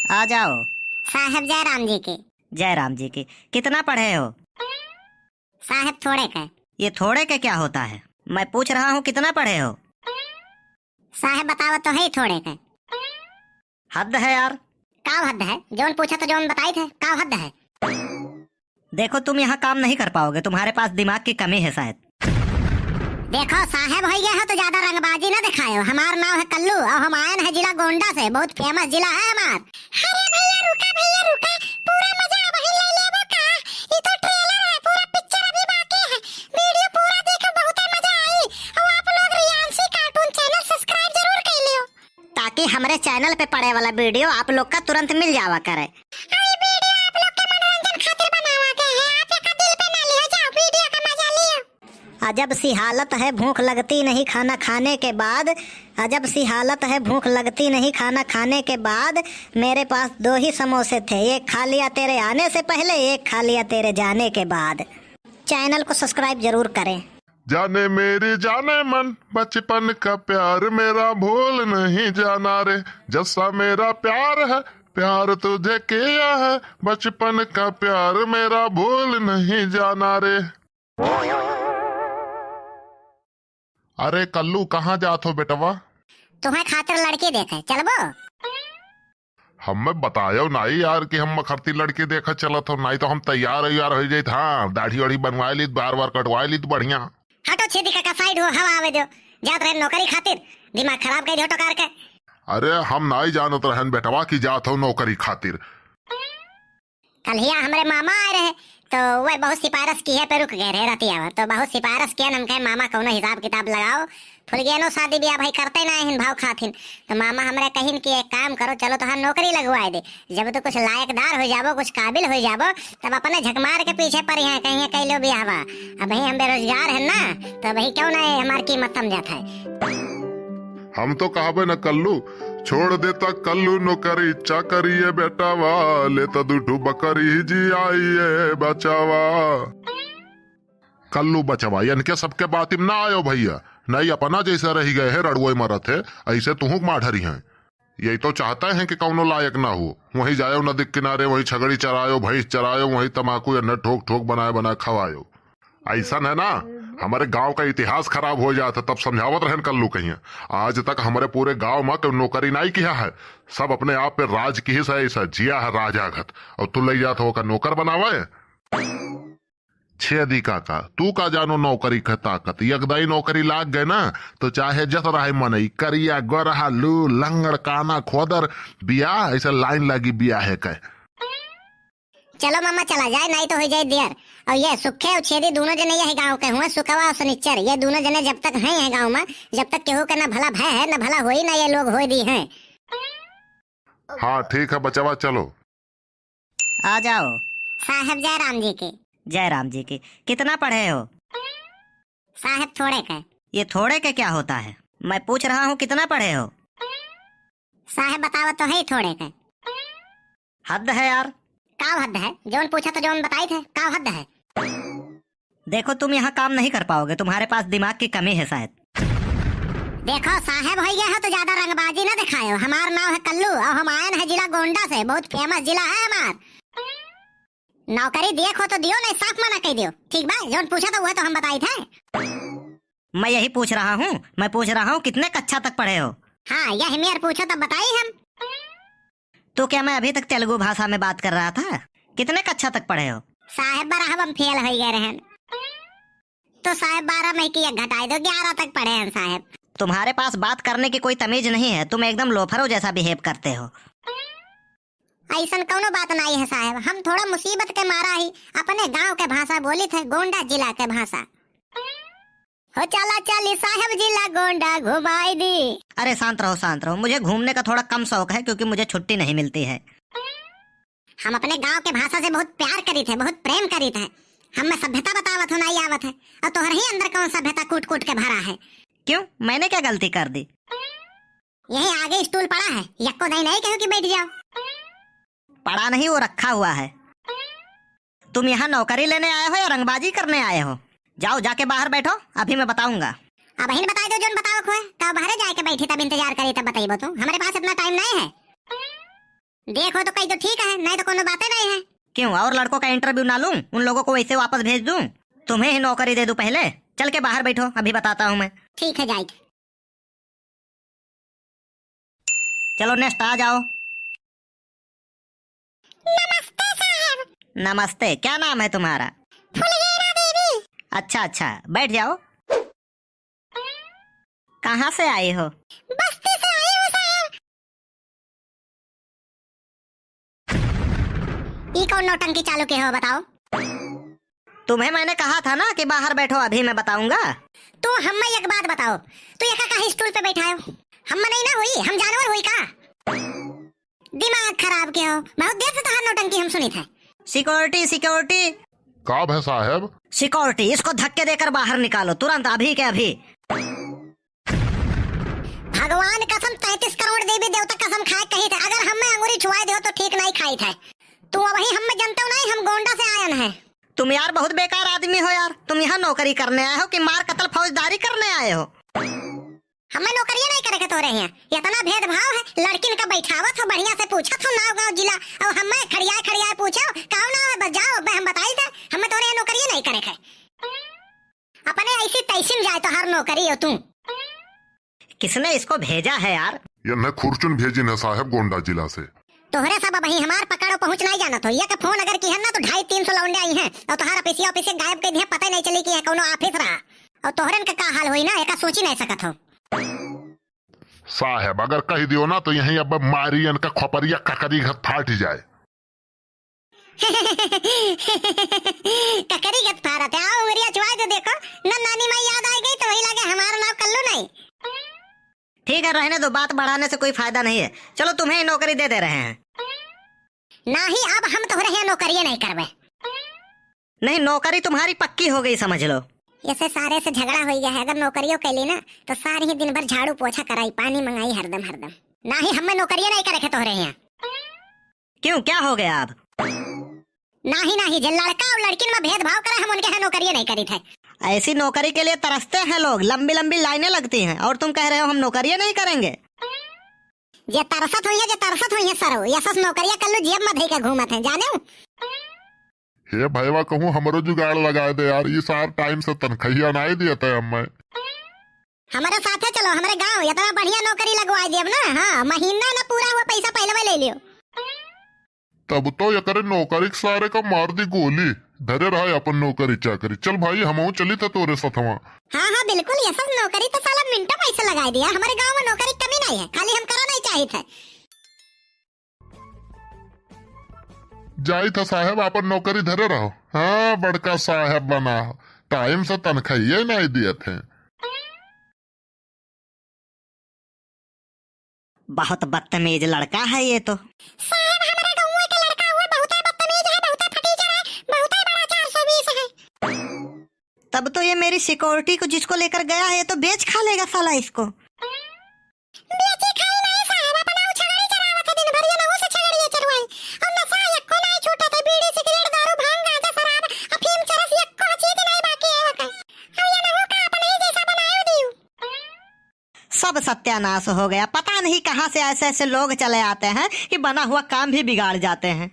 आ जाओ। साहब जय राम जी के। जय राम जी की। कितना पढ़े हो? साहब थोड़े का। ये थोड़े के क्या होता है? मैं पूछ रहा हूँ कितना पढ़े हो? साहब बताओ तो है थोड़े का। हद है यार। का हद है? जौन पूछा तो जौन बताई थे का हद है। देखो तुम यहाँ काम नहीं कर पाओगे, तुम्हारे पास दिमाग की कमी है शायद। देखो साहब हो गया हो तो ज्यादा रंगबाजी ना दिखाओ। हमार नाम है कल्लू और हम आए हैं जिला गोंडा से, बहुत फेमस जिला है हमार। अरे भैया रुका पूरा मजा वही ले लेबो का। ये तो ट्रेलर है, पूरा पिक्चर अभी बाकी है। वीडियो पूरा देखो, बहुत मजा आई। और आप लोग रियांसी कार्टून चैनल सब्सक्राइब जरूर कर लियो, ताकि हमारे चैनल पे पड़े वाला वीडियो आप लोग का तुरंत मिल जावा करे। अजब सी हालत है भूख लगती नहीं खाना खाने के बाद। अजब सी हालत है भूख लगती नहीं खाना खाने के बाद। मेरे पास 2 ही समोसे थे, एक खा लिया तेरे आने से पहले, एक खा लिया तेरे जाने के बाद। चैनल को सब्सक्राइब जरूर करें। जाने मेरी जाने मन, बचपन का प्यार मेरा भूल नहीं जाना रे। जैसा मेरा प्यार है प्यार तुझे किया है, बचपन का प्यार मेरा भूल नहीं जाना रे। अरे कल्लू कहाँ जात हो बेटवा? तुम्हें खातिर लड़की देखे चलबो। हमें बतायो नहीं यार कि हम खरती लड़की देखा चलत हो, नहीं तो हम तैयार हो जाइत। हाँ दाढ़ी वाढ़ी बनवाए ली, बार कटवाए ली बढ़िया। हटो छेदी का साइड हो, हवा आवे दो। जात रहे नौकरी खातिर, दिमाग खराब कर दियो टकार के। अरे हम नहीं जानत रहन बेटवा की जात हो नौकरी खातिर। कल हमारे मामा आए रहे तो वह बहुत सिफारिश की है पे रुक गए रहे रतिया, तो बहुत सिफारिश किया। हम कहे मामा कौनो हिसाब किताब लगाओ, फुल गया शादी ब्याह भाई करते ना हिन भाव खातिन। तो मामा हमारे कहिन कि एक काम करो, चलो तो हम नौकरी लगवाए दे। जब तो कुछ लायकदार हो जाबो, कुछ काबिल हो जाबो, तब अपने झकमार के पीछे पड़ी है कहीं कहीं लो ब्याहवा। अब भाई हम बेरोजगार है ना, तो भाई क्यों ना हमारी कीमत थम जाता है। हम तो कहाबे न कल्लू, छोड़ देता कल्लू नौकरी चाकरी बेटावा, लेता दुठू बकरी जी आइए बचावा। कल्लू बचवा इनके सबके बात ना आयो भैया, नहीं अपना जैसे रह गए है रड़ुए मरत है, ऐसे तुहू माढ़री हैं। यही तो चाहते हैं कि कौनो लायक ना हो, वहीं जायो नदी किनारे, वहीं छगड़ी चरायो, भैंस चरायो, वहीं तमाकू अन्न ठोक ठोक बनाए खवायो। ऐसा है ना, हमारे गांव का इतिहास खराब हो जाता तब समझावत रहन कल्लू कहीं। आज तक हमारे पूरे गांव में कोई नौकरी नहीं किया है, सब अपने आप पे राज की ही ऐसा जिया है राजागत, और तू ले जाता होगा नौकर बनावे। छेदी काका तू का जानो नौकरी का ताकत, यकदाई नौकरी लाग गए ना तो चाहे जत रहे मनई करिया गोरहा लू लंगड़ काना खोदर बियाह ऐसा लाइन लगी बियाह है कह। चलो मामा चला जाए, नहीं तो हो जाए देर। और ये सुखे और छेदी दोनों जने यही गांव के हुए, सुखवा और सनिच्चर, ये दोनों जने जब तक हैं गांव में, जब तक केहू के ना भला भय है ना भला होई, ना ये लोग हो दी हैं। हाँ ठीक है बचवा चलो। आ जाओ। साहब जय राम जी के। जय राम जी की। कितना पढ़े हो? साहब थोड़े का। ये थोड़े के क्या होता है? मैं पूछ रहा हूँ कितना पढ़े हो? साहब बताओ तो है थोड़े का। हद है यार। का हद है? जौन पूछा तो जौन बताई थे का हद है। देखो तुम यहाँ काम नहीं कर पाओगे, तुम्हारे पास दिमाग की कमी है शायद। देखो साहब हो गया हो तो ज्यादा रंगबाजी ना दिखाओ। हमार नाम है कल्लू और हम आए हैं जिला गोंडा से, बहुत फेमस जिला है हमार। नौकरी देखो तो दियो, नहीं साफ मना कर दियो, ठीक बा? जौन पूछा तो वह तो हम बताई थे। मैं यही पूछ रहा हूँ, मैं पूछ रहा हूँ कितने कक्षा तक पढ़े हो? हाँ यही मेरे पूछो तब बताई हम। तो क्या मैं अभी तक तेलुगु भाषा में बात कर रहा था? कितने कक्षा तक पढ़े हो? साहब बारह हम फेल हो गए रहन, तो साहब 12 में की एक घटाई दो, 11 तक पढ़े हैं साहब। तुम्हारे पास बात करने की कोई तमीज नहीं है, तुम एकदम लोफरों जैसा बिहेव करते हो। ऐसा कोनो बात नहीं है साहब, हम थोड़ा मुसीबत के मारा ही अपने गांव के भाषा बोली थे, गोंडा जिला के भाषा। हो चला चली साहब जिला गोंडा घुमाई दी। अरे शांत रहो, मुझे घूमने का थोड़ा कम शौक है क्योंकि मुझे छुट्टी नहीं मिलती है। हम अपने गांव के भाषा से बहुत प्यार करी थे, बहुत प्रेम करी थे। हमें सभ्यता बतावत हो नहीं आवत है, और तोहर ही अंदर कौन सभ्यता कूट कूट के भरा है। क्यों, मैंने क्या गलती कर दी? यही आगे स्टूल पड़ा है, यक्को दही नहीं कहूँ कि बैठ जाओ। पड़ा नहीं, वो रखा हुआ है। तुम यहाँ नौकरी लेने आए हो या रंगबाजी करने आए हो? जाओ जाके बाहर बैठो, अभी मैं बताऊंगा। अब बहन बता दो जोन बताओ खोए, तब बाहर जाके बैठी तब इंतजार करी तब बताइबो। तो हमारे पास इतना टाइम नहीं है। देखो तो कहीं तो ठीक है, नहीं तो कोनो बातें नहीं है। क्यों, और लड़कों का इंटरव्यू ना लूं? उन लोगों को वैसे वापस भेज दूं? तुम्हें ही नौकरी दे दूं? पहले चल के बाहर बैठो, अभी बताता हूँ मैं। ठीक है जाइए। चलो नेक्स्ट आ जाओ। नमस्ते साहब। नमस्ते, क्या नाम है तुम्हारा? फुलगेरा देवी। अच्छा अच्छा, बैठ जाओ। कहाँ से आई हो? बस्ती से आई हूँ साहब। ये कौन नौटंकी चालू के हो बताओ? तुम्हें मैंने कहा था ना कि बाहर बैठो, अभी मैं बताऊंगा। तो हमें एक बात बताओ, तू ये का स्टूल पे बैठा हो? हम नहीं ना हुई, हम जानवर हुई का? दिमाग खराब के हो, बहुत देर से तो हर नौटंकी हम सुनी थे। Security security. का है साहब? सिक्योरिटी, इसको धक्के देकर बाहर निकालो तुरंत, अभी के अभी। भगवान कसम 33 करोड़ देवी देवता कसम खाए कही थे, अगर हमें अंगूरी छुआए दो तो ठीक नहीं खाई थे। तू वही हमें जानता नहीं, हम गोंडा से आयन है। तुम यार बहुत बेकार आदमी हो यार। तुम यहाँ नौकरी करने आए हो कि मार कत्ल फौजदारी करने आए हो? हमें नौकरियां नहीं करे के तो रहे हैं, इतना भेदभाव है। लड़किन का बैठावत हो, बढ़िया से पूछा था नाव गाँव जिला, और हमें खड़ियाए पूछो काऊ ना है, जाओ हम बताई थे, हमें तो रहे नौकरियां नहीं करे के। अपने ऐसी तैसीम जाए तो हर नौकरी हो तू। किसने इसको भेजा है यार? ये न खुरचुन भेजी न साहब गोंडा जिला से। तोहरे सब वही हमार पकड़ो पहुंच नहीं जाना तो ये का फोन अगर की है ना तो 250-300 लौंडे आई हैं, और तोहर ऑफिस गायब कर दिए, पता नहीं चली कि कोनो ऑफिस रहा। और तोहरन का हाल हुई ना, एका सोच ही नहीं सकत हो। साहब अगर कह दियो ना तो यहीं अब मारी इनका खोपरिया ककरी घर फाट जाए। ककरी गत फारत है, आओ मेरी चुआ दो देखो ना, नानी माई याद आ गई तो वही लगे हमारा नाम कल्लू नहीं। ठीक है रहने दो, बात बढ़ाने से कोई फायदा नहीं है। चलो तुम्हें ही नौकरी दे रहे हैं। नहीं अब हम तोहरे यहाँ नौकरियां नहीं करवे। नहीं, नौकरी तुम्हारी पक्की हो गई समझ लो। ऐसे सारे से झगड़ा हो गया है, अगर नौकरियों के लिए ना तो सारी ही दिन भर झाड़ू पोछा कराई, पानी मंगाई हरदम। ना ही हमें नौकरियां नहीं करे तोहरे यहाँ। क्यों, क्या हो गया अब? नहीं जो लड़का और लड़की में भेदभाव करे हम उनके यहाँ नौकरियां नहीं करी थे। ऐसी नौकरी के लिए तरसते हैं लोग, लंबी लंबी लाइनें लगती हैं, और तुम कह रहे हो हम नौकरियां नहीं करेंगे। जे तरसत हुई है सरो, ये सब नौकरियां कल्लू जेब में धई के घूमत हैं, जाने हो? हे भाईवा कहूँ हमरो जुगाड़ लगा दे यार, ये सार टाइम से तनख्वाह नहीं दिया था हमें। हमारे साथ चलो, हमारे गांव इतना बढ़िया नौकरी लगवा देब ना। हाँ, महीना ना पूरा हुआ पैसा पहले ले लियो। तब तो ये करे नौकरी के सारे का मार दी गोली, धरे रहा अपन नौकरी चाकरी। चल भाई हम चली था तोरे साथ। हाँ बिल्कुल, ये सब नौकरी तो साला मिनटों पैसे लगा दिया। हमारे गांव में नौकरी कमी नहीं है, खाली हम करा नहीं चाहिए थे। जाई था साहब अपन नौकरी धरे रहो। हाँ बड़का साहब बना, टाइम से तनख्वाह नहीं दिए थे। बहुत बदतमीज लड़का है ये तो। साहब हमारे गांव का लड़का हुआ बहुत बदतमीज है, बहुत फटीचर है, बहुत बड़ा 420 है। तब तो ये मेरी सिक्योरिटी को जिसको लेकर गया है ये तो बेच खा लेगा साला इसको। बेची खाई नहीं साहब, अपना छगड़ी चरावत है दिन भर, ये नहु से छगड़ी चरवाई। और नशा एको नहीं छूटा था, बीड़ी सिगरेट दारू भांग गांजा शराब अफीम चरस एको चीज नहीं बाकी है वका। अब ये नहु का अपने ही जैसा बनायो दियो। सब सत्यानाश हो गया। पता नहीं कहां से ऐसे ऐसे लोग चले आते हैं कि बना हुआ काम भी बिगाड़ जाते हैं।